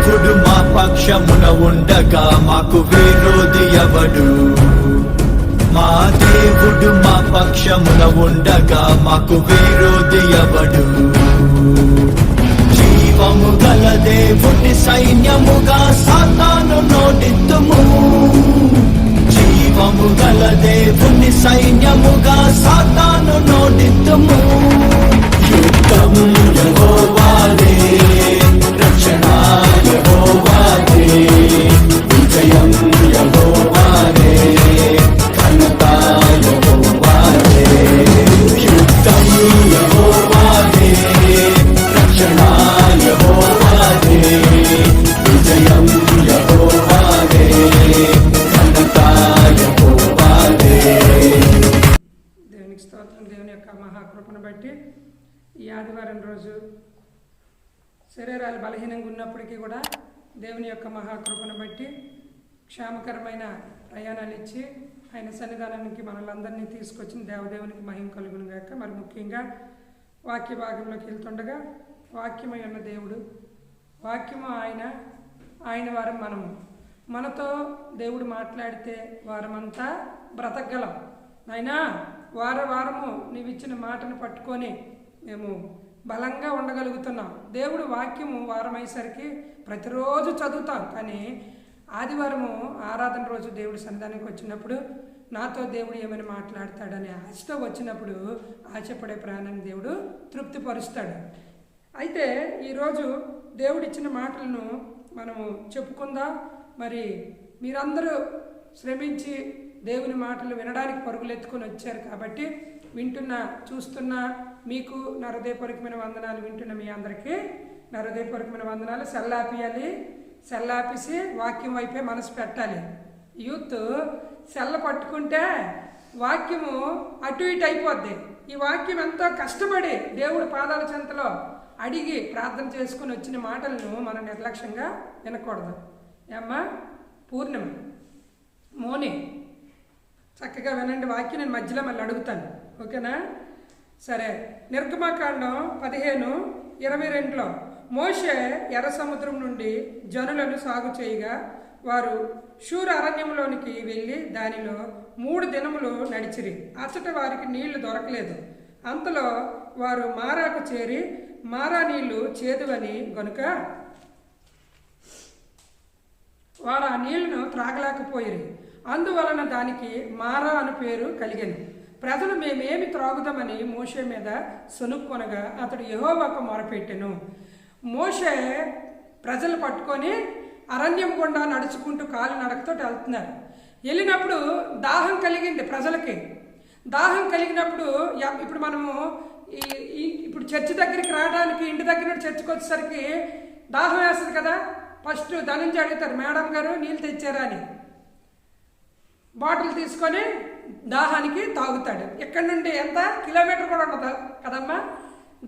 దేవుడు మా పక్షమున ఉండగా మాకు విరోధి ఎవడు? మా దేవుడు మా పక్షమున ఉండగా మాకు విరోధి ఎవడు? జీవము గల దేవుని సైన్యముగా సాతాను నోడిద్దుము. జీవము గల దేవుని సైన్యముగా సాతాను నోడిద్దుము. యుద్ధం యెహోవాదే, రక్షణ యెహోవాదే, విజయం యెహోవాదే, ఘనత యెహోవాదే. యుద్ధం యెహోవాదే, రక్షణ యెహోవాదే, విజయం యెహోవాదే, ఘనత యెహోవాదే. దేవునికి స్తోత్రం. దేవుని యొక్క మహాకృపను బట్టి ఈ ఆదివారం రోజు శరీరాలు బలహీనంగా ఉన్నప్పటికీ కూడా దేవుని యొక్క మహాకృపను బట్టి క్షేమకరమైన ప్రయాణాలు ఇచ్చి ఆయన సన్నిధానానికి మనల్ని తీసుకొచ్చిన దేవదేవునికి మహిమ కలుగును గాక. మరి ముఖ్యంగా వాక్య భాగంలోకి వెళ్తుండగా వాక్యమై ఉన్న దేవుడు, వాక్యము ఆయన వారం మనము. మనతో దేవుడు మాట్లాడితే వారమంతా బ్రతకగలం. అయినా వారము నీవు ఇచ్చిన మాటను పట్టుకొని మేము బలంగా ఉండగలుగుతున్నాం. దేవుడు వాక్యము వారం అయ్యేసరికి ప్రతిరోజు చదువుతాం, కానీ ఆదివారము ఆరాధన రోజు దేవుడు సన్నిధానానికి వచ్చినప్పుడు నాతో దేవుడు ఏమైనా మాట్లాడతాడని ఆశతో వచ్చినప్పుడు ఆశపడే ప్రాణాన్ని దేవుడు తృప్తిపరుస్తాడు. అయితే ఈరోజు దేవుడిచ్చిన మాటలను మనము చెప్పుకుందాం. మరి మీరందరూ శ్రమించి దేవుని మాటలు వినడానికి పరుగులెత్తుకొని వచ్చారు కాబట్టి చూస్తున్న మీకు నా హృదయపూర్వకమైన వందనాలు. వింటున్న మీ అందరికీ నా హృదయపూర్వకమైన వందనాలు. సెల్లాపేసి వాక్యం వైపే మనసు పెట్టాలి. యూత్ సెల్ల పట్టుకుంటే వాక్యము అటు ఇటు అయిపోద్ది. ఈ వాక్యం ఎంతో కష్టపడి దేవుడి పాదాల చెంతలో అడిగి ప్రార్థన చేసుకుని వచ్చిన మాటలను మనం నిర్లక్ష్యంగా వినకూడదు. ఏమ్మా పూర్ణిమ, మోని, చక్కగా వినండి వాక్యం. నేను మధ్యలో మళ్ళీ అడుగుతాను, ఓకేనా? సరే. నిర్గమకాండం 15:22లో మోషే ఎర్ర సముద్రం నుండి జనులను సాగు చేయగా వారు షూర్ అరణ్యంలోనికి వెళ్ళి దానిలో 3 దినములు నడిచిరి. అచ్చట వారికి నీళ్లు దొరకలేదు. అంతలో వారు మారాకు చేరి మారా నీళ్లు చేదువని గనుక వారు ఆ నీళ్లను త్రాగలేకపోయిరి. అందువలన దానికి మారా అని పేరు కలిగింది. ప్రజలు మేమేమి త్రాగుదామని మోషే మీద సొనుక్కొనగా అతడు యెహోవాకు మొరపెట్టెను. మోషే ప్రజలు పట్టుకొని అరణ్యం గుండా నడుచుకుంటూ కాలు నడకతో వెళ్తున్నారు. వెళ్ళినప్పుడు దాహం కలిగింది ప్రజలకి. దాహం కలిగినప్పుడు ఇప్పుడు మనము ఇప్పుడు చర్చి దగ్గరికి రావడానికి ఇంటి దగ్గర నుండి చర్చికి వచ్చేసరికి దాహం వేస్తుంది కదా. ఫస్ట్ ధనుంచి అడుగుతారు, మేడం గారు నీళ్ళు తెచ్చారా అని. బాటిల్ తీసుకొని దాహానికి తాగుతాడు. ఇక్కడ నుండి ఎంత కిలోమీటర్ కూడా ఉండదు కదమ్మా,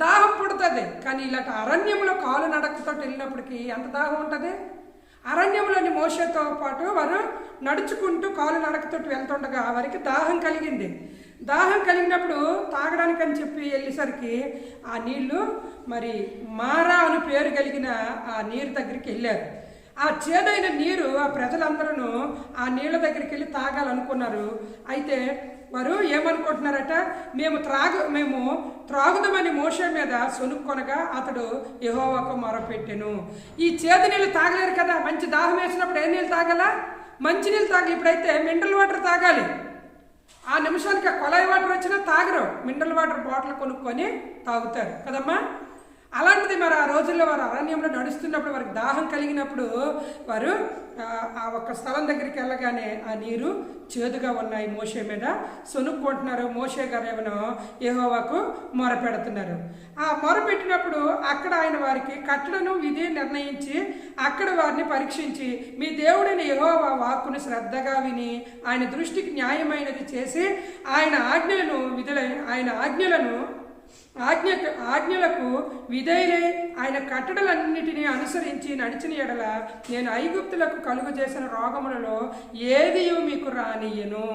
దాహం పుడుతుంది. కానీ ఇలాంటి అరణ్యంలో కాలు నడకతో వెళ్ళినప్పటికీ ఎంత దాహం ఉంటుంది. అరణ్యంలోని మోషేతో పాటు వారు నడుచుకుంటూ కాలు నడకతో వెళ్తుండగా వారికి దాహం కలిగింది. దాహం కలిగినప్పుడు తాగడానికి అని చెప్పి వెళ్ళేసరికి ఆ నీళ్లు మరి మారా అని పేరు కలిగిన ఆ నీరు దగ్గరికి వెళ్ళారు. ఆ చేదైన నీరు ఆ ప్రజలందరూ ఆ నీళ్ళ దగ్గరికి వెళ్ళి తాగాలనుకున్నారు. అయితే వారు ఏమనుకుంటున్నారట, మేము త్రాగుదామని మోషే మీద సొనుక్కొనగా అతడు యెహోవాకు మొరపెట్టెను. ఈ చేదు నీళ్ళు తాగలేరు కదా. మంచి దాహం వేసినప్పుడు ఏ నీళ్ళు తాగాల? మంచి నీళ్ళు తాగాలి. ఇప్పుడైతే మినరల్ వాటర్ తాగాలి. ఆ నిమిషానికి ఆ కొలాయి వాటర్ వచ్చినా తాగరు. మినరల్ వాటర్ బాటిల్ కొనుక్కొని తాగుతారు కదమ్మా. అలాంటిది మరి ఆ రోజుల్లో వారు అరణ్యంలో నడుస్తున్నప్పుడు వారికి దాహం కలిగినప్పుడు వారు ఆ ఒక్క స్థలం దగ్గరికి వెళ్ళగానే ఆ నీరు చేదుగా ఉన్నాయి. మోషే మీద సొనుక్కుంటున్నారు. మోషే గారు ఏమో యెహోవాకు మొరపెడుతున్నారు. ఆ మొరపెట్టినప్పుడు అక్కడ ఆయన వారికి కట్టడను విధి నిర్ణయించి అక్కడ వారిని పరీక్షించి మీ దేవుడైన యెహోవా వాక్కును శ్రద్ధగా విని ఆయన దృష్టికి న్యాయమైనది చేసి ఆయన ఆజ్ఞలకు విధేయులై ఆయన కట్టడలన్నిటినీ అనుసరించి నడిచిన ఎడల నేను ఐగుప్తులకు కలుగు చేసిన రోగములలో ఏది మీకు రానియను.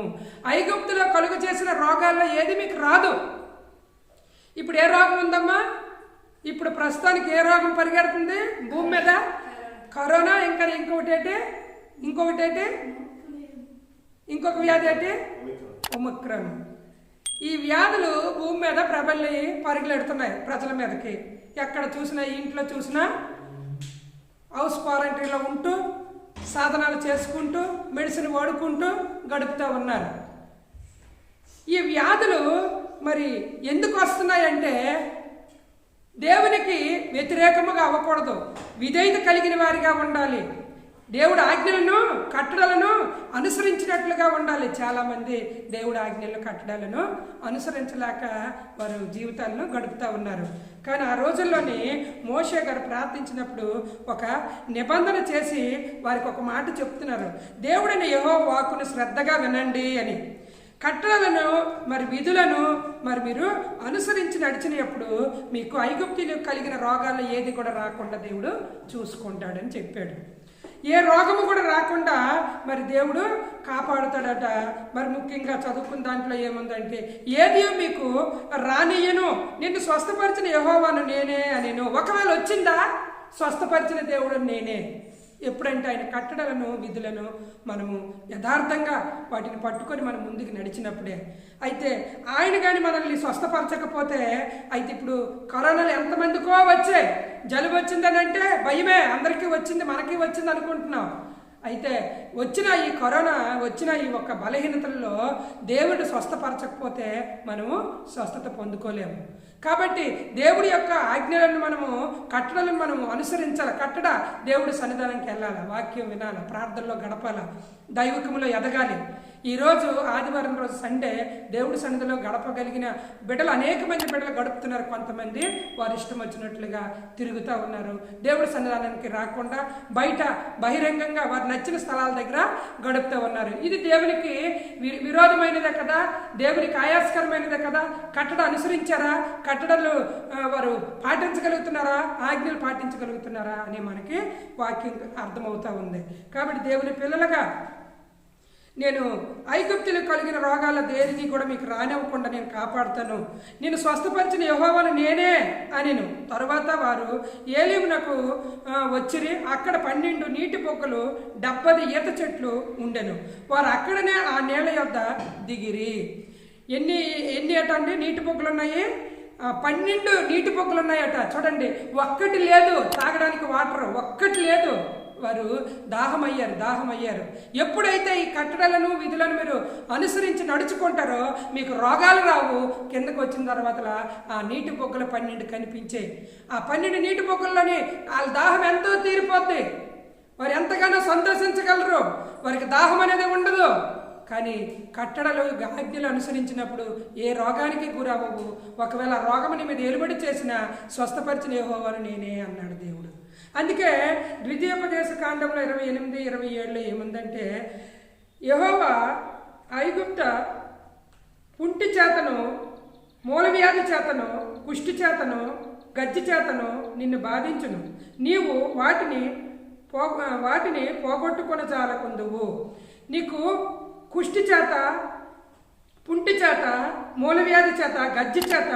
ఐగుప్తులో కలుగు చేసిన రోగాల్లో ఏది మీకు రాదు. ఇప్పుడు ఏ రోగం ఉందమ్మా? ఇప్పుడు ప్రస్తుతానికి ఏ రోగం పరిగెడుతుంది భూమి మీద? కరోనా, ఇంకా ఇంకొక వ్యాధి ఏంటి? ఒమిక్రాన్. ఈ వ్యాధులు భూమి మీద ప్రబలి పరుగులెడుతున్నాయి ప్రజల మీదకి. ఎక్కడ చూసినా, ఇంట్లో చూసినా హౌస్ క్వారంటైన్లో ఉంటూ, సాధనాలు చేసుకుంటూ, మెడిసిన్ వాడుకుంటూ గడుపుతూ ఉన్నారు. ఈ వ్యాధులు మరి ఎందుకు వస్తున్నాయంటే దేవునికి వ్యతిరేకముగా అవ్వకూడదు, విధేయత కలిగిన వారిగా ఉండాలి, దేవుడు ఆజ్ఞలను కట్టడలను అనుసరించినట్లుగా ఉండాలి. చాలామంది దేవుడు ఆజ్ఞలను కట్టడాలను అనుసరించలేక వారు జీవితాలను గడుపుతూ ఉన్నారు. కానీ ఆ రోజుల్లోనే మోషే గారు ప్రార్థించినప్పుడు ఒక నిబంధన చేసి వారికి ఒక మాట చెప్తున్నారు. దేవుడైన యెహోవా వాక్కును శ్రద్ధగా వినండి అని. కట్టడలను మరి విధులను మరి మీరు అనుసరించి నడిచినప్పుడు మీకు ఐగుప్తులకు కలిగిన రోగాలు ఏది కూడా రాకుండా దేవుడు చూసుకుంటాడని చెప్పాడు. ఏ రోగము కూడా రాకుండా మరి దేవుడు కాపాడుతాడట. మరి ముఖ్యంగా చదువుకున్న దాంట్లో ఏముందంటే, ఏది మీకు రానియను, నిన్ను స్వస్థపరిచిన యెహోవాను నేనే అనేను. ఒకవేళ వచ్చిందా, స్వస్థపరిచిన దేవుడు నేనే. ఎప్పుడంటే ఆయన కట్టడలను విధులను మనము యథార్థంగా వాటిని పట్టుకొని మనం ముందుకు నడిచినప్పుడే. అయితే ఆయన కానీ మనల్ని స్వస్థపరచకపోతే, అయితే ఇప్పుడు కరోనాలు ఎంతమందికో వచ్చాయి. జలుబు వచ్చిందని అంటే భయమే, అందరికీ వచ్చింది మనకి వచ్చింది అనుకుంటున్నాం. అయితే వచ్చిన ఈ కరోనా వచ్చిన ఈ ఒక్క బలహీనతల్లో దేవుడు స్వస్థపరచకపోతే మనము స్వస్థత పొందుకోలేము. కాబట్టి దేవుడి యొక్క ఆజ్ఞలను మనము కట్టడలను మనము అనుసరించాలి. కట్టడ దేవుడి సన్నిధానానికి వెళ్ళాలి, వాక్యం వినాలి, ప్రార్థనలో గడపాలి, దైవికములో ఎదగాలి. ఈరోజు ఆదివారం రోజు సండే దేవుడి సన్నిధిలో గడపగలిగిన బిడ్డలు అనేక మంది బిడ్డలు గడుపుతున్నారు. కొంతమంది వారి ఇష్టం వచ్చినట్లుగా తిరుగుతూ ఉన్నారు. దేవుడి సన్నిధానానికి రాకుండా బయట బహిరంగంగా వారు నచ్చిన స్థలాల దగ్గర గడుపుతూ ఉన్నారు. ఇది దేవునికి విరోధమైనదే కదా, దేవునికి ఆయాస్కరమైనదే కదా. కట్టడ అనుసరించారా, కట్టడలు వారు పాటించగలుగుతున్నారా, ఆజ్ఞలు పాటించగలుగుతున్నారా అని మనకి వాక్యం అర్థమవుతూ ఉంది. కాబట్టి దేవుని పిల్లలుగా నేను ఐగుప్తులకు కలిగిన రోగాల దేనికి కూడా మీకు రానివ్వకుండా నేను కాపాడుతాను, నేను స్వస్థపరిచిన యెహోవాను నేనే అనెను. తరువాత వారు ఏలీమునకు వచ్చిరి. అక్కడ 12 నీటి పొక్కలు 70 ఈత చెట్లు ఉండెను. వారు అక్కడనే ఆ నీళ్ళ యొద్ద దిగిరి. ఎన్ని ఏటండి నీటి పొక్కలు ఉన్నాయి? 12 నీటి పొక్కలు ఉన్నాయట. చూడండి, ఒక్కటి లేదు తాగడానికి వాటర్, ఒక్కటి లేదు. వారు దాహమయ్యారు. ఎప్పుడైతే ఈ కట్టడలను విధులను మీరు అనుసరించి నడుచుకుంటారో మీకు రోగాలు రావు. కిందకు వచ్చిన తర్వాత ఆ నీటి పొక్కలు 12 కనిపించాయి. ఆ 12 నీటి పొక్కల్లోని వాళ్ళ దాహం ఎంతో తీరిపోద్ది. వారు ఎంతగానో సంతోషించగలరు, వారికి దాహం అనేది ఉండదు. కానీ కట్టడలు ఆజ్ఞలు అనుసరించినప్పుడు ఏ రోగానికి గురవ్వవు. ఒకవేళ రోగము నీ మీద ఏలుబడి చేసినా స్వస్థపరిచిన యెహోవాను నేనే అన్నాడు దేవుడు. అందుకే ద్వితీయోపదేశ కాండంలో 28-27 ఏముందంటే, యెహోవా ఐగుప్త పుంటి చేతను, మూలవ్యాధి చేతను, కుష్టి చేతను, గజ్జి చేతను నిన్ను బాధించును. నీవు వాటిని పోగొట్టుకొనజాలకుందువు. నీకు కుష్టి చేత, పుంటి చేత, మూలవ్యాధి చేత, గజ్జి చేత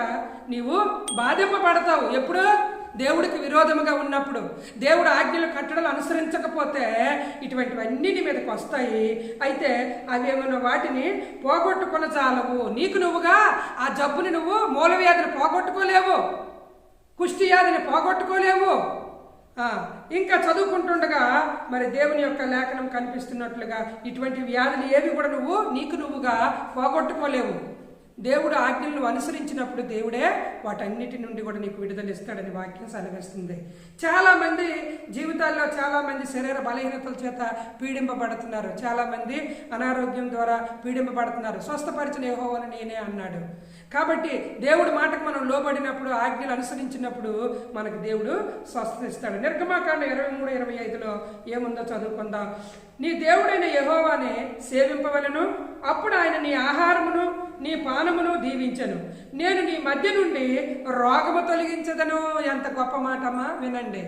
నీవు బాధింపబడతావు. ఎప్పుడు? దేవుడికి విరోధముగా ఉన్నప్పుడు. దేవుడు ఆజ్ఞలు కట్టడలు అనుసరించకపోతే ఇటువంటివన్నీ నీ మీదకి వస్తాయి. అయితే అవేమన్నా వాటిని పోగొట్టుకొనజాలవు. నీకు నువ్వుగా ఆ జబ్బుని నువ్వు మూలవ్యాధిని పోగొట్టుకోలేవు, కుష్టి వ్యాధిని పోగొట్టుకోలేవు. ఇంకా చదువుకుంటుండగా మరి దేవుని యొక్క లేఖనం కనిపిస్తున్నట్లుగా ఇటువంటి వ్యాధులు ఏవి కూడా నీకు నువ్వుగా పోగొట్టుకోలేవు. దేవుడు ఆజ్ఞలను అనుసరించినప్పుడు దేవుడే వాటన్నిటి నుండి కూడా నీకు విడుదల ఇస్తాడని వాక్యం సెలవిస్తుంది. చాలామంది జీవితాల్లో చాలామంది శరీర బలహీనతల చేత పీడింపబడుతున్నారు. చాలామంది అనారోగ్యం ద్వారా పీడింపబడుతున్నారు. స్వస్థపరిచిన యెహోవాను నేనే అన్నాడు. కాబట్టి దేవుడి మాటకు మనం లోబడినప్పుడు, ఆజ్ఞలు అనుసరించినప్పుడు మనకు దేవుడు స్వస్థిస్తాడు. నిర్గమాకాండం 23-25లో ఏముందో చదువుకుందాం. నీ దేవుడైన యెహోవానే సేవింపవలెను, అప్పుడు ఆయన నీ ఆహారమును నీ పానమును దీవించను. నేను నీ మధ్య నుండి రోగము తొలగించదను. ఎంత గొప్ప మాటమ్మా, వినండి.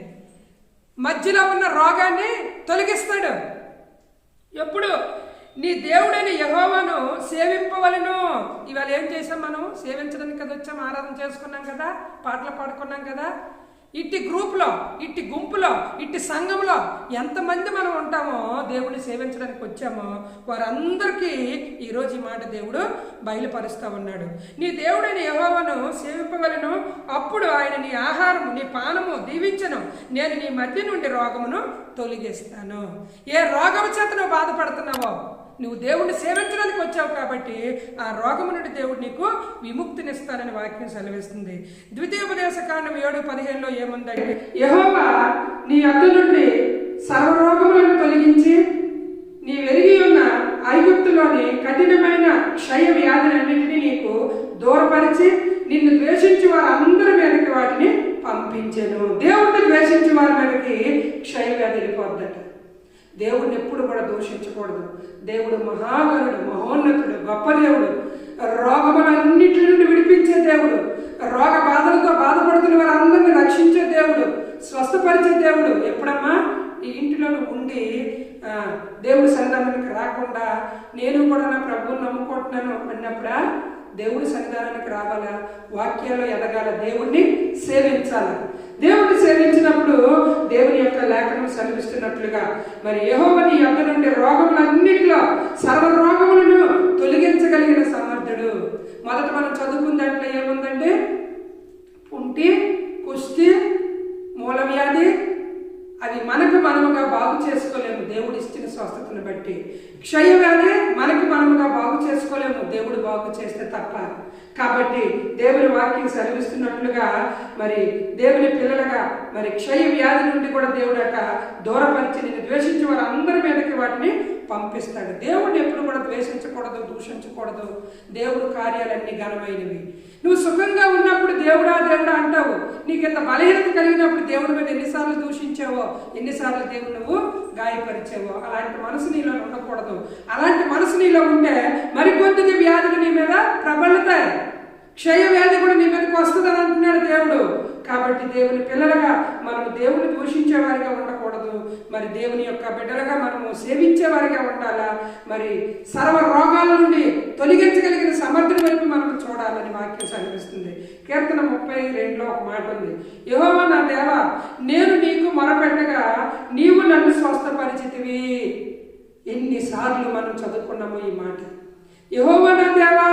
మధ్యలో ఉన్న రోగాన్ని తొలగిస్తాడు. ఎప్పుడు? నీ దేవుడైన యెహోవాను సేవింపవలెను. ఇవాళ ఏం చేసాం మనం? సేవించడానికి కదా వచ్చాం, ఆరాధన చేసుకున్నాం కదా, పాటలు పాడుకున్నాం కదా. ఇట్టి గ్రూప్లో, ఇట్టి గుంపులో, ఇట్టి సంఘంలో ఎంతమంది మనం ఉంటామో దేవుడిని సేవించడానికి వచ్చామో వారందరికీ ఈరోజు ఈ మాట దేవుడు బయలుపరుస్తూ ఉన్నాడు. నీ దేవుడైన యెహోవాను సేవింపవలెను, అప్పుడు ఆయన నీ ఆహారము నీ పానము దీవించను, నేను నీ మధ్య నుండి రోగమును తొలగిస్తాను. ఏ రోగము చేత నువ్వు బాధపడుతున్నావో, నువ్వు దేవుడిని సేవించడానికి వచ్చావు కాబట్టి ఆ రోగము నుండి దేవుడు నీకు విముక్తినిస్తానని వాక్యం సెలవిస్తుంది. ద్వితీయోపదేశకాండం 7:15 ఏముందంటే, యెహోవా నీ యొద్ద నుండి సర్వరోగములను తొలగించి నీ వెలిగి ఉన్న ఐగుప్తులోని కఠినమైన క్షయ వ్యాధులన్నింటినీ నీకు దూరపరిచి నిన్ను ద్వేషించి వారందరి మీదకి వాటిని పంపించెను. దేవుడిని ద్వేషించి వారి మీదకి క్షయ వ్యాధి వెళ్ళిపోద్దట. దేవుడిని ఎప్పుడు కూడా దూషించకూడదు. దేవుడు మహాగణుడు, మహోన్నతుడు, గొప్ప దేవుడు, రోగములన్నిటి నుండి విడిపించే దేవుడు, రోగ బాధలతో బాధపడుతున్న వారందరినీ రక్షించే దేవుడు, స్వస్థపరిచే దేవుడు. ఎప్పుడమ్మా ఈ ఇంటిలో ఉండి దేవుడి సన్నిధానానికి రాకుండా నేను కూడా నా ప్రభువుని నమ్ముకుంటున్నాను అన్నప్పుడా దేవుడి సన్నిధానానికి రావాలా, వాక్యాల్లో ఎదగాల, దేవుడిని సేవించాలి. దేవుడిని సేవించినప్పుడు దేవుని యొక్క లేఖనం సెలవిస్తున్నట్లుగా మరి యెహోవా నీ యొద్ద నుండి రోగములన్నిటిలో సర్వ రోగములను తొలగించగలిగిన సమర్థుడు. మొదట మనం చదువుకున్న దాంట్లో ఏముందంటే, పుంటి, కుష్టి, మూలవ్యాధి, అది మనముగా బాగు చేసుకోలేము దేవుడు ఇచ్చిన స్వస్థతను బట్టి. క్షయవ్యాధి మనముగా బాగు చేసుకోలేము దేవుడు బాగు చేస్తే తప్ప. కాబట్టి దేవుని వాక్యం సెలవిస్తున్నట్లుగా మరి దేవుని పిల్లలుగా మరి క్షయ వ్యాధి నుండి కూడా దేవుడట దూరపరిచి నిన్ను ద్వేషించి వారు అందరి మీదకి వాటిని పంపిస్తాడు. దేవుడిని ఎప్పుడు కూడా ద్వేషించకూడదు, దూషించకూడదు. దేవుడు కార్యాలన్నీ ఘనమైనవి. నువ్వు సుఖంగా ఉన్నప్పుడు దేవుడా దేవుడా అంటావు. నీకు ఎంత బలహీనత కలిగినప్పుడు దేవుడి మీద ఎన్నిసార్లు దూషించావో, ఎన్నిసార్లు దేవుడు నువ్వు గాయపరిచావో. అలాంటి మనసు నీలో ఉండకూడదు. అలాంటి మనసు నీలో ఉంటే మరికొద్దిగా వ్యాధులు నీ మీద ప్రబలుతాయి. క్షయ వ్యాధి కూడా నీ మీదకి వస్తుందని అంటున్నాడు దేవుడు. కాబట్టి దేవుని పిల్లలుగా మనము దేవుని దూషించేవారిగా ఉండకూడదు. మరి దేవుని యొక్క బిడ్డలుగా మనము సేవించేవారిగా ఉండాలా. మరి సర్వ రోగాల నుండి తొలగించగలిగిన సమర్థుని వైపు మనం చూడాలని వాక్యం సెలవిస్తుంది. కీర్తన 32లో ఒక మాట ఉంది, యెహోవా నా దేవా నేను నీకు మొరపెట్టగా నీవు నన్ను స్వస్థపరిచితివి. ఎన్నిసార్లు మనం చదువుకున్నాము ఈ మాట. యెహోవా నా దేవా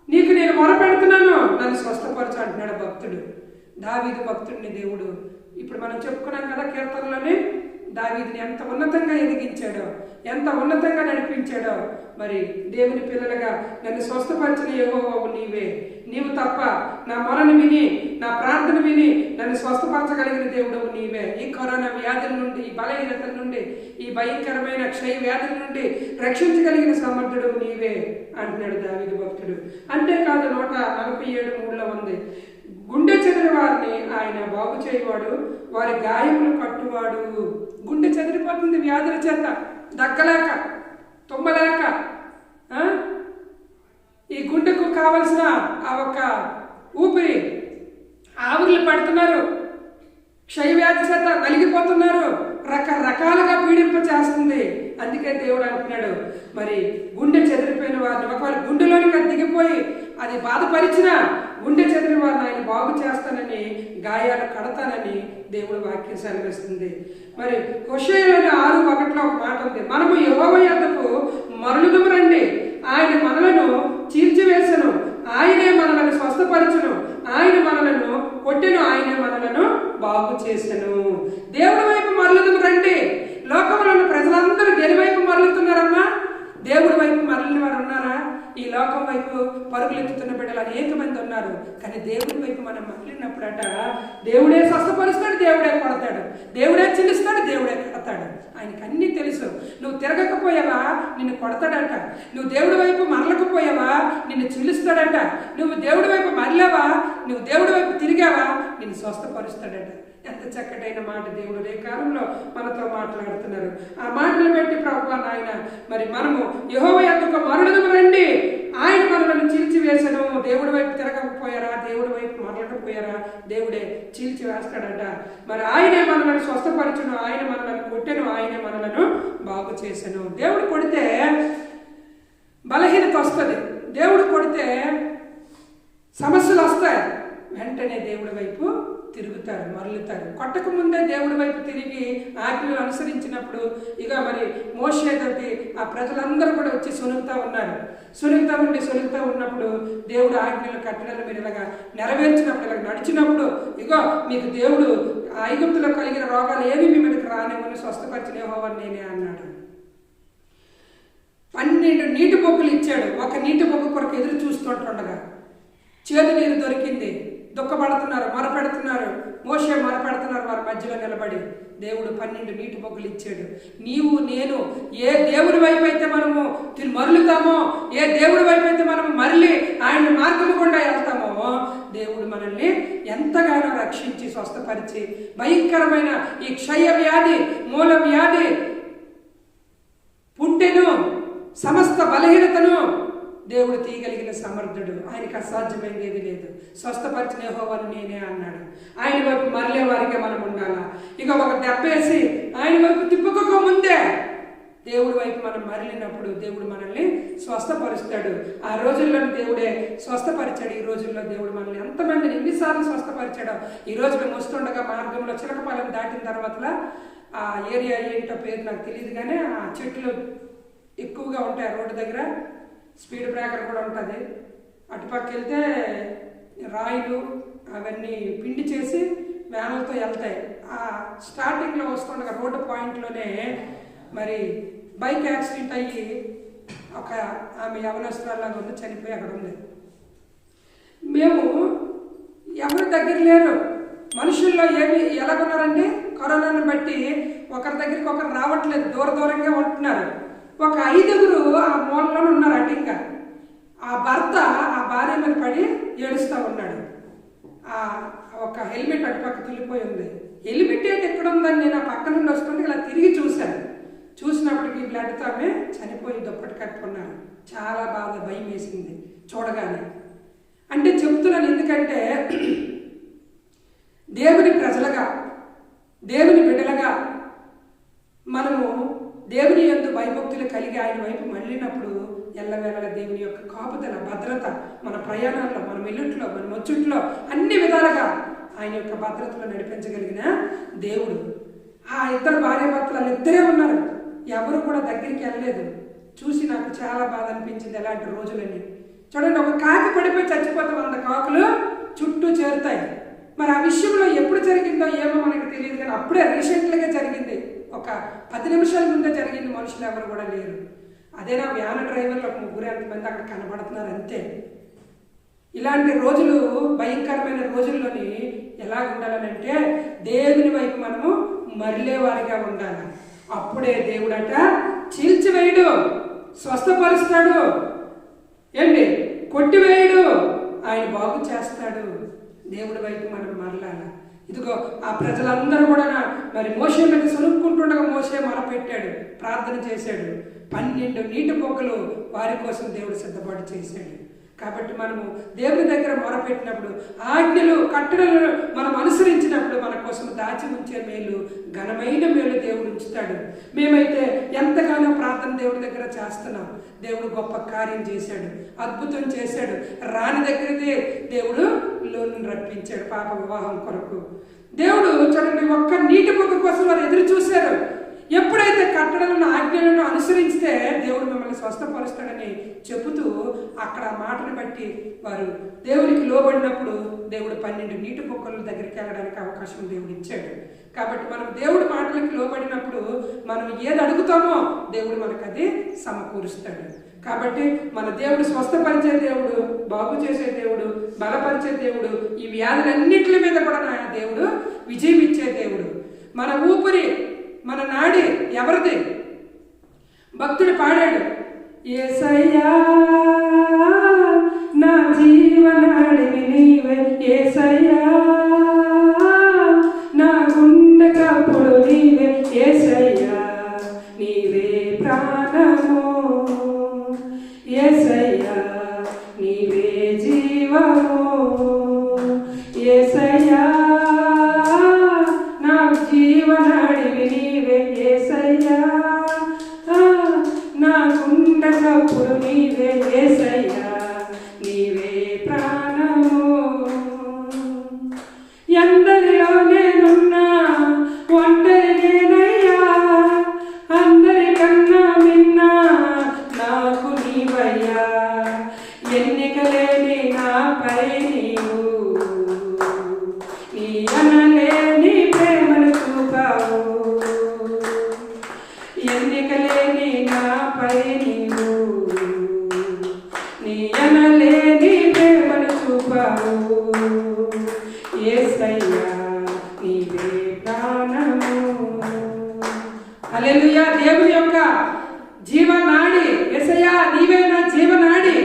నీకు నేను మొరపెడుతున్నాను, నన్ను స్వస్థపరచు అంటున్నాడు భక్తుడు. దావీదు భక్తుడిని దేవుడు ఇప్పుడు మనం చెప్పుకున్నాం కదా కీర్తనలోనే, దావీదుని ఎంత ఉన్నతంగా ఎదిగించాడో, ఎంత ఉన్నతంగా నడిపించాడో. మరి దేవుని పిల్లలుగా నన్ను స్వస్థపరిచిన యెహోవావు నీవే, నీవు తప్ప నా మొరను విని నా ప్రార్థన విని నన్ను స్వస్థపరచగలిగిన దేవుడవు నీవే. ఈ కరోనా వ్యాధుల నుండి, ఈ బలహీనతల నుండి, ఈ భయంకరమైన క్షయ వ్యాధుల నుండి రక్షించగలిగిన సమర్థుడు నీవే అంటున్నాడు దావీదు భక్తుడు. అంతేకాదు 147:3లో ఉంది, గుండె చెదిరి వారిని ఆయన బాగు చేయవాడు, వారి గాయములు కట్టువాడు. గుండె చెదిరిపోతుంది వ్యాధుల చేత, దగ్గలేక తుమ్మలేక. ఈ గుండెకు కావలసిన ఆ ఒక్క ఊపిరి ఆవిర్లు పడుతున్నారు, క్షయవ్యాధి చేత నలిగిపోతున్నారు, రకరకాలుగా పీడింప చేస్తుంది. అందుకే దేవుడు అంటున్నాడు, మరి గుండె చెదిరిపోయిన వారిని, ఒకవేళ గుండెలోనికి దిగిపోయి అది బాధపరిచిన గుండె చెదిరిన వారిని ఆయన బాగు చేస్తానని, గాయాలు కడతానని దేవుడు వాక్యం సెలవిస్తుంది. మరి హోషేయలోని 6:1లో ఒక మాట ఉంది, మనము యెహోవా యొద్దకు మరలుదుము రండి, ఆయన మనలను చీల్చివేసెను, ఆయనే మనలను స్వస్థపరచును, ఆయన మనలను కొట్టెను, ఆయనే మనలను బాగు చేసెను. దేవుడి వైపు మరలుదుము రండి. లోకంలో ఉన్న ప్రజలందరూ దేని వైపు మరలుతున్నారమ్మా? దేవుడి వైపు మరలిన వారు ఉన్నారా? ఈ లోకం వైపు పరుగులెత్తుతున్న బిడ్డలు అనేక మంది ఉన్నారు. కానీ దేవుడి వైపు మనం మరలినప్పుడట దేవుడే స్వస్థపరుస్తాడు, దేవుడే కొడతాడు, దేవుడే చిల్లిస్తాడు, దేవుడే కడతాడు. ఆయనకు అన్నీ తెలుసు. నువ్వు తిరగకపోయావా నిన్ను కొడతాడంట, నువ్వు దేవుడి వైపు మరలకపోయావా నిన్ను చిల్లుస్తాడంట, నువ్వు దేవుడి వైపు మరలావా, నువ్వు దేవుడి వైపు తిరిగావా నిన్ను స్వస్థపరుస్తాడంట. ఎంత చక్కటైన మాట దేవుడు రే కాలంలో మనతో మాట్లాడుతున్నారు. ఆ మాటలు పెట్టి ప్రభువా నాయన మరి మనము యెహోవా యొద్దకు మరలుదుము రండి, ఆయన మనలను చీల్చివేసెను. దేవుడి వైపు తిరగకపోయారా, దేవుడి వైపు మరలకపోయారా, దేవుడే చీల్చి వేస్తాడట. మరి ఆయనే మనలను స్వస్థపరచును, ఆయన మనలను కొట్టెను, ఆయనే మనలను బాగు చేసెను. దేవుడు కొడితే బలహీనత వస్తుంది, దేవుడు కొడితే సమస్యలు వస్తాయి. వెంటనే దేవుడి వైపు తిరుగుతాం. మరలుతారు. కొట్టక ముందే దేవుడి వైపు తిరిగి ఆజ్ఞలు అనుసరించినప్పుడు ఇక మరి మోషే తోటి ఆ ప్రజలందరూ కూడా వచ్చి సునుగుతా ఉన్నప్పుడు దేవుడు ఆజ్ఞలు కట్టడలు మీరు ఇలాగా నెరవేర్చినప్పుడు, ఇలాగ నడిచినప్పుడు ఇగో మీకు దేవుడు ఐగుప్తులో కలిగిన రోగాలు ఏవి మీ మీదకి రానివ్వని స్వస్థపరిచిన యెహోవా నేనే అన్నాడు. 12 నీటి బొగ్గులు ఇచ్చాడు. ఒక నీటి బొగ్గు కొరకు ఎదురు చూస్తుండగా చేదు నీరు దొరికింది. దుఃఖపడుతున్నారు, మొరపెడుతున్నారు. మోషే మొరపెడుతున్నారు వారి మధ్యలో నిలబడి. దేవుడు 12 నీటి బొగ్గులు ఇచ్చాడు. నీవు నేను ఏ దేవుడి వైపు అయితే మనము మరలుతామో, ఏ దేవుడి వైపు అయితే మనము మరలి ఆయన మార్గము గుండా వెళ్తామో, దేవుడు మనల్ని ఎంతగానో రక్షించి స్వస్థపరిచి భయంకరమైన ఈ క్షయ వ్యాధి, మూల వ్యాధి, పుంటెను, సమస్త బలహీనతను దేవుడు తీయగలిగిన సమర్థుడు. ఆయనకు అసాధ్యమైనది ఏది లేదు. స్వస్థపరిచిన యెహోవాను నేనే అన్నాడు. ఆయన వైపు మరలే వారిగా మనం ఉండాలా. ఇక ఒక దెబ్బేసి ఆయన వైపు తిప్పుకోక ముందే దేవుడి వైపు మనం మరలినప్పుడు దేవుడు మనల్ని స్వస్థపరుస్తాడు. ఆ రోజుల్లో దేవుడే స్వస్థపరిచాడు. ఈ రోజుల్లో దేవుడు మనల్ని ఎంతమందిని ఎన్నిసార్లు స్వస్థపరిచాడో. ఈరోజు మేము వస్తుండగా మార్గంలో చిలకపాలెం దాటిన తర్వాత ఆ ఏరియా ఏంటో పేరు నాకు తెలియదు, కానీ ఆ చెట్లు ఎక్కువగా ఉంటాయి. రోడ్డు దగ్గర స్పీడ్ బ్రేకర్ కూడా ఉంటుంది. అటుపక్క వెళ్తే రాయిలు అవన్నీ పిండి చేసి వ్యానులతో వెళ్తాయి. ఆ స్టార్టింగ్లో వస్తుండగా రోడ్డు పాయింట్లోనే మరి బైక్ యాక్సిడెంట్ అయ్యి ఒక ఆమె యవనస్తురాల్లాగా ఉంది, చనిపోయి అక్కడ ఉంది. మేము ఎవరు దగ్గర లేరు. మనుషుల్లో ఎలాగున్నారంటే కరోనాను బట్టి ఒకరి దగ్గరికి ఒకరు రావట్లేదు, దూరంగా ఉంటున్నారు. ఒక 5గురు ఆ మూలలో ఉన్నారు. అడ్డంగా ఆ భర్త ఆ భార్య మీద పడి ఏడుస్తూ ఉన్నాడు. ఒక హెల్మెట్ అటుపక్క తుల్లిపోయి ఉంది. హెల్మెట్ ఏంటి ఎక్కడ ఉందని నేను ఆ పక్క నుండి వస్తుంటే ఇలా తిరిగి చూశాను. చూసినప్పటికీ బ్లడ్తో ఆమె చనిపోయి దుప్పటి కట్టుకున్నాను. చాలా బాధ, భయం వేసింది చూడగానే. అంటే చెప్తున్నాను ఎందుకంటే దేవుని ప్రజలుగా, దేవుని బిడ్డలుగా మనము దేవుని యందు భయభక్తులు కలిగి ఆయన వైపు మళ్ళినప్పుడు ఎల్లవేళ దేవుని యొక్క కాపుదల, భద్రత మన ప్రయాణాల్లో, మన మెల్లుట్లో, మన మొచ్చుట్లో అన్ని విధాలుగా ఆయన యొక్క భద్రతలో నడిపించగలిగిన దేవుడు. ఆ ఇద్దరు భార్యాభర్తలు ఇద్దరే ఉన్నారు. ఎవరు కూడా దగ్గరికి వెళ్ళలేదు. చూసి నాకు చాలా బాధ అనిపించింది. ఎలాంటి రోజులని చూడండి. ఒక కాకి పడిపోయి చచ్చిపోతే 100 కాకులు చుట్టూ చేరుతాయి. మరి ఆ విషయంలో ఎప్పుడు జరిగిందో ఏమో మనకు తెలియదు, కానీ అప్పుడే రీసెంట్గా జరిగింది. ఒక 10 నిమిషాల ముందే జరిగింది. మనుషులు ఎవరు కూడా లేరు. అదే నా వ్యాన్ డ్రైవర్లు ఒక 3-8 మంది అక్కడ కనబడుతున్నారు అంతే. ఇలాంటి రోజులు, భయంకరమైన రోజుల్లోని ఎలా ఉండాలనంటే దేవుని వైపు మనము మరలేవారిగా ఉండాలి. అప్పుడే దేవుడట చీల్చివేయడు, స్వస్థపరుస్తాడు, ఏంటి కొట్టివేయడు, ఆయన బాగు చేస్తాడు. దేవుడి వైపు మనం మరలాలి. ఇదిగో ఆ ప్రజలందరూ కూడా మరి మోషే మీద సునుక్కుంటుండగా మోషే మొరపెట్టాడు, ప్రార్థన చేశాడు. 12 నీటి బొగ్గలు వారి కోసం దేవుడు సిద్ధపాటు చేశాడు. కాబట్టి మనము దేవుని దగ్గర మొరపెట్టినప్పుడు, ఆజ్ఞలు కట్టడలను మనం అనుసరించినప్పుడు మన కోసం దాచి ఉంచే మేలు, ఘనమైన మేలు దేవుడు ఉంచుతాడు. మేమైతే ఎంతగానో ప్రార్థన దేవుడి దగ్గర చేస్తున్నాం. దేవుడు గొప్ప కార్యం చేశాడు, అద్భుతం చేశాడు. రాని దగ్గరదే దేవుడు లోను రప్పించాడు పాప వివాహం కొరకు. దేవుడు చూడండి, ఒక్క నీటి బొగ్గ కోసం వారు ఎదురు చూశారు. ఎప్పుడైతే కట్టడలను, ఆజ్ఞలను అనుసరిస్తే దేవుడు మిమ్మల్ని స్వస్థపరుస్తాడని చెబుతూ అక్కడ మాటను బట్టి వారు దేవునికి లోబడినప్పుడు దేవుడు 12 నీటి బొక్కల దగ్గరికి వెళ్ళడానికి అవకాశం దేవుడు ఇచ్చాడు. కాబట్టి మనం దేవుడి మాటలకి లోబడినప్పుడు మనం ఏది అడుగుతామో దేవుడు మనకు అది సమకూరుస్తాడు. కాబట్టి మన దేవుడు స్వస్థపరిచే దేవుడు, బాగు చేసే దేవుడు, బలపరిచే దేవుడు, ఈ వ్యాధులన్నింటి మీద కూడా నా దేవుడు విజయం ఇచ్చే దేవుడు. మన ఊపిరి, మన నాడి ఎవరిది? భక్తుడు పాడాడు, యేసయ్యా నా జీవనాడివి నీవే, యేసయ్యా నా గుండె కప్పుడు నీవే, యేసయ్యా నీవే ప్రాణము, యేసయ్యా నీవే జీవము, యేసయ్యా నా జీవనాడివి నీవే, యేసయ్యా నా గుండె కప్పుడు నీవే, యేసయ్యా నీవే ప్రాణము. ఎందరిలో హల్లెలూయా. దేవుని యొక్క జీవనాడి యేసయ్యా, నీవే నా జీవనాడి.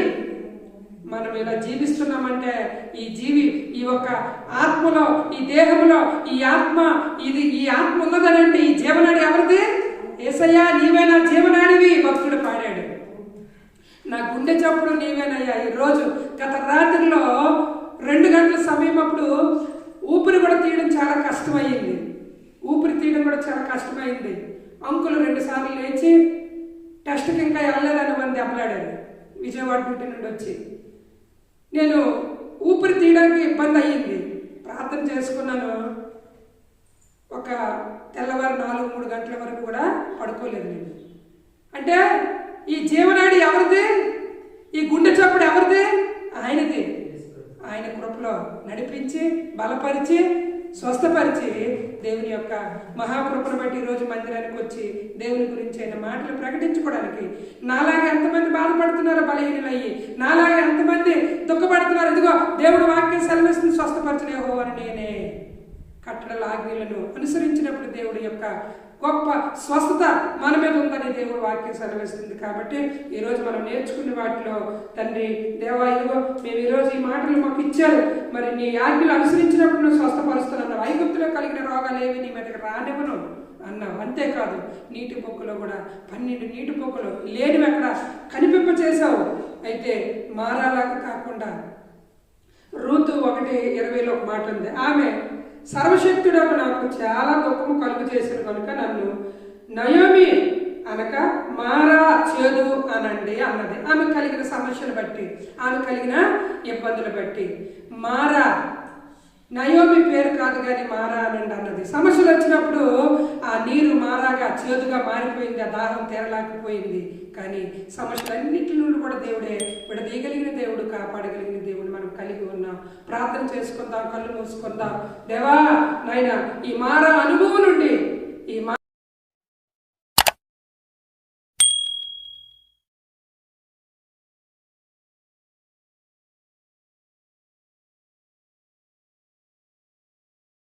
మనం ఇలా జీవిస్తున్నామంటే ఈ యొక్క ఆత్మలో, ఈ దేహంలో ఈ ఆత్మ ఉన్నదనంటే ఈ జీవనాడి ఎవరిది? యేసయ్యా, నీవే నా జీవనాడివి. భక్తుడు పాడాడు. నా గుండె చప్పుడు నీవేనయ్యా. ఈరోజు గత రాత్రిలో 2 గంటల సమయం అప్పుడు ఊపిరి కూడా తీయడం చాలా కష్టమైంది. అంకులు 2 సార్లు లేచి టెస్ట్కి ఇంకా వెళ్ళలేదని మంది దెబ్బలాడారు విజయవాడ డ్యూటీ నుండి వచ్చి. నేను ఊపిరి తీయడానికి ఇబ్బంది అయ్యింది. ప్రార్థన చేసుకున్నాను. ఒక తెల్లవారు 4-3 గంటల వరకు కూడా పడుకోలేదు నేను. అంటే ఈ జీవనాడి ఎవరిది? ఈ గుండె చప్పుడు ఎవరిది? ఆయనది. ఆయన కృపలో నడిపించి, బలపరిచి, స్వస్థపరిచి, దేవుని యొక్క మహాకృపను బట్టి ఈరోజు మందిరానికి వచ్చి దేవుని గురించి అయిన మాటలు ప్రకటించుకోవడానికి, నాలాగే ఎంతమంది బాధపడుతున్నారో బలహీనులయ్యి, నాలాగే ఎంతమంది దుఃఖపడుతున్నారు, ఇదిగో దేవుడు వాక్యం సెలవిస్తుంది, స్వస్థపరచలే హో అని నేనే కట్టడల ఆజ్ఞలను అనుసరించినప్పుడు దేవుడి యొక్క గొప్ప స్వస్థత మన మీద ఉందని దేవుడు వాక్యం సెలవిస్తుంది. కాబట్టి ఈరోజు మనం నేర్చుకున్న వాటిలో తండ్రి దేవా, ఇదిగో మేము ఈరోజు ఈ మాటలు మాకు ఇచ్చారు, మరి నీ ఆజ్ఞలు అనుసరించినప్పుడు నువ్వు స్వస్థపరుస్తున్నావు. ఐగుప్తులో కలిగిన రోగాలు ఏవి నీ మీదకి రానివ్వను అన్నావు. అంతేకాదు, నీటి పొక్కులో కూడా 12 నీటి పొక్కులు లేనివి అక్కడ కనిపింప చేశావు. అయితే మారాలాగా కాకుండా రూతు 1:20లో ఒక మాట ఉంది. ఆమె సర్వశక్తుడకు నాకు చాలా దుఃఖము కలుగు చేసిన కనుక నన్ను నయోమి అనక మారా చేదు అనండి అన్నది. ఆమె కలిగిన సమస్యను బట్టి, ఆమె కలిగిన ఇబ్బందులు బట్టి మారా, నయోమి పేరు కాదు కానీ మారా అనండి అన్నది. సమస్యలు వచ్చినప్పుడు ఆ నీరు మారాగా చేదుగా మారిపోయింది, ఆ దాహం తీరలేకపోయింది. కానీ సమస్యలన్నింటి నుండి కూడా దేవుడే విడదీయగలిగిన దేవుడు, కాపాడగలిగిన దేవుడు మనం కలిగి ఉన్నాం. ప్రార్థన చేసుకుందాం, కళ్ళు మూసుకుందాం. దేవా నాయన, ఈ మారా